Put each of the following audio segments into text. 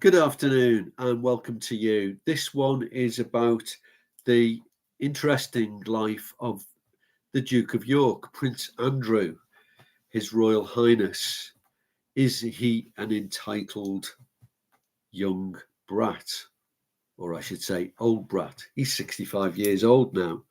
Good afternoon and welcome to you. This one is about the interesting life of the Duke of York, Prince Andrew, His Royal Highness. Is he an entitled young brat? Or I should say old brat. He's 65 years old now.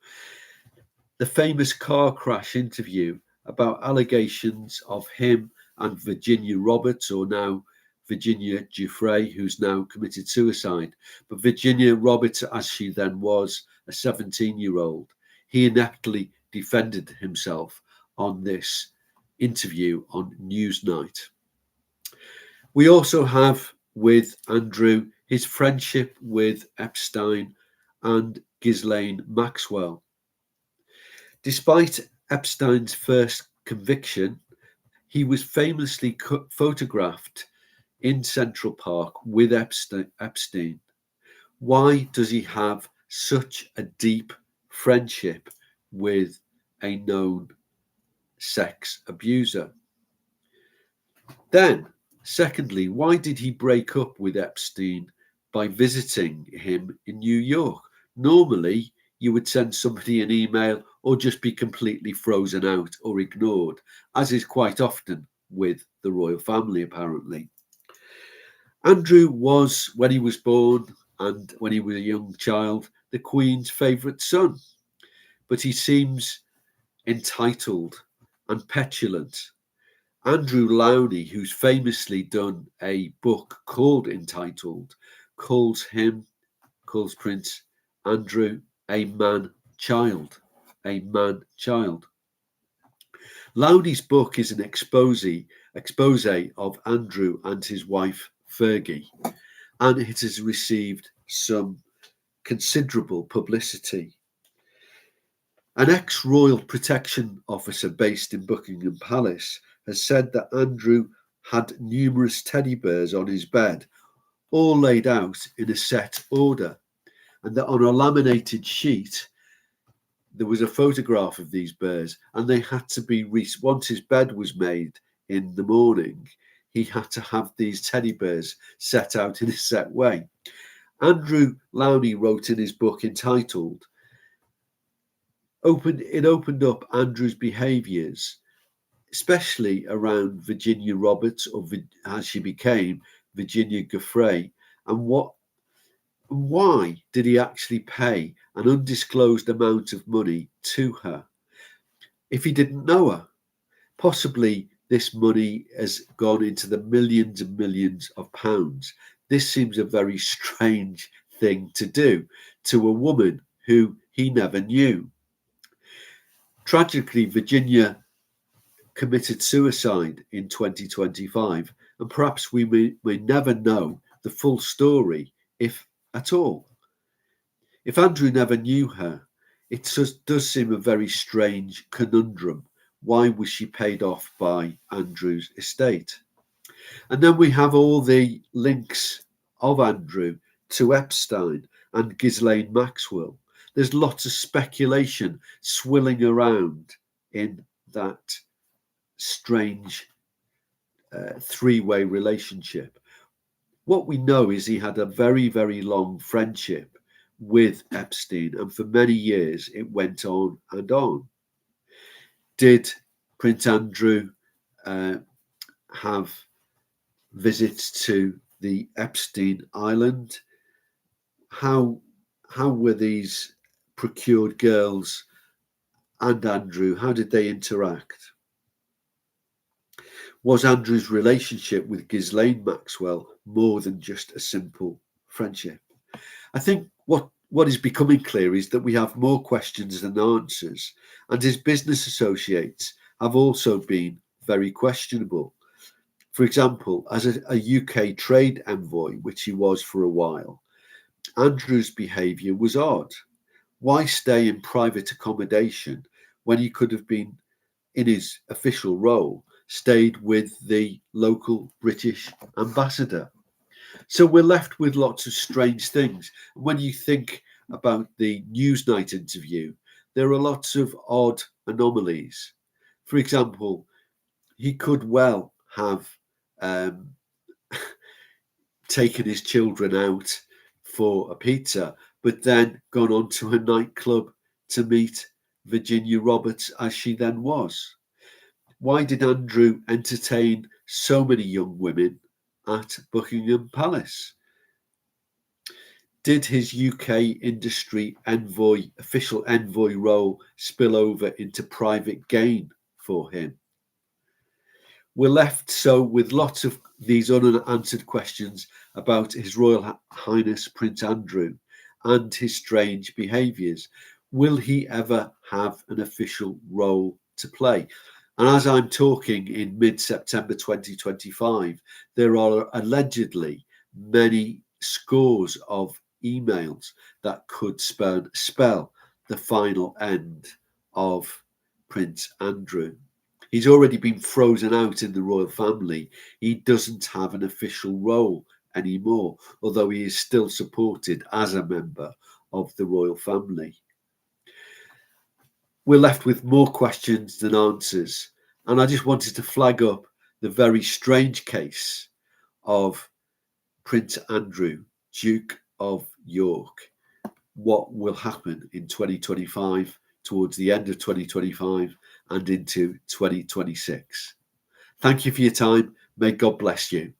The famous car crash interview about allegations of him and Virginia Roberts, or now Virginia Giuffre, who's now committed suicide. But Virginia Roberts, as she then was, a 17-year-old, he ineptly defended himself on this interview on Newsnight. We also have with Andrew his friendship with Epstein and Ghislaine Maxwell. Despite Epstein's first conviction, he was famously photographed in Central Park with Epstein. Why does he have such a deep friendship with a known sex abuser? Then, secondly, why did he break up with Epstein by visiting him in New York? Normally, you would send somebody an email or just be completely frozen out or ignored, as is quite often with the royal family, apparently. Andrew was, when he was born and when he was a young child, the Queen's favourite son. But he seems entitled and petulant. Andrew Lowney, who's famously done a book called Entitled, calls Prince Andrew a man-child. Lowney's book is an expose of Andrew and his wife Fergie, and it has received some considerable publicity. An ex-royal protection officer based in Buckingham Palace has said that Andrew had numerous teddy bears on his bed, all laid out in a set order, and that on a laminated sheet there was a photograph of these bears, and they had to be once his bed was made in the morning, he had to have these teddy bears set out in a set way. Andrew Lowney wrote in his book entitled, it opened up Andrew's behaviours, especially around Virginia Roberts, or as she became Virginia Giuffre, and why did he actually pay an undisclosed amount of money to her if he didn't know her? Possibly this money has gone into the millions and millions of pounds. This seems a very strange thing to do to a woman who he never knew. Tragically, Virginia committed suicide in 2025, and perhaps we may never know the full story, if at all. If Andrew never knew her, it does seem a very strange conundrum. Why was she paid off by Andrew's estate? And then we have all the links of Andrew to Epstein and Ghislaine Maxwell. There's lots of speculation swirling around in that strange three-way relationship. What we know is he had a very, very long friendship with Epstein, and for many years it went on and on. Did Prince Andrew have visits to the Epstein Island? How were these procured girls and Andrew, how did they interact? Was Andrew's relationship with Ghislaine Maxwell more than just a simple friendship? I think what is becoming clear is that we have more questions than answers, and his business associates have also been very questionable. For example, as a UK trade envoy, which he was for a while, Andrew's behaviour was odd. Why stay in private accommodation when he could have been, in his official role, stayed with the local British ambassador? So we're left with lots of strange things. When you think about the Newsnight interview, there are lots of odd anomalies. For example, he could well have taken his children out for a pizza, but then gone on to a nightclub to meet Virginia Roberts as she then was? Why did Andrew entertain so many young women at Buckingham Palace? Did his UK industry official envoy role spill over into private gain for him? We're left so with lots of these unanswered questions about His Royal Highness Prince Andrew and his strange behaviours. Will he ever have an official role to play? And as I'm talking in mid-September 2025, there are allegedly many scores of emails that could spell the final end of Prince Andrew. He's already been frozen out in the royal family. He doesn't have an official role anymore, although he is still supported as a member of the royal family. We're left with more questions than answers. And I just wanted to flag up the very strange case of Prince Andrew, Duke of York. What will happen in 2025, towards the end of 2025 and into 2026. Thank you for your time. May God bless you.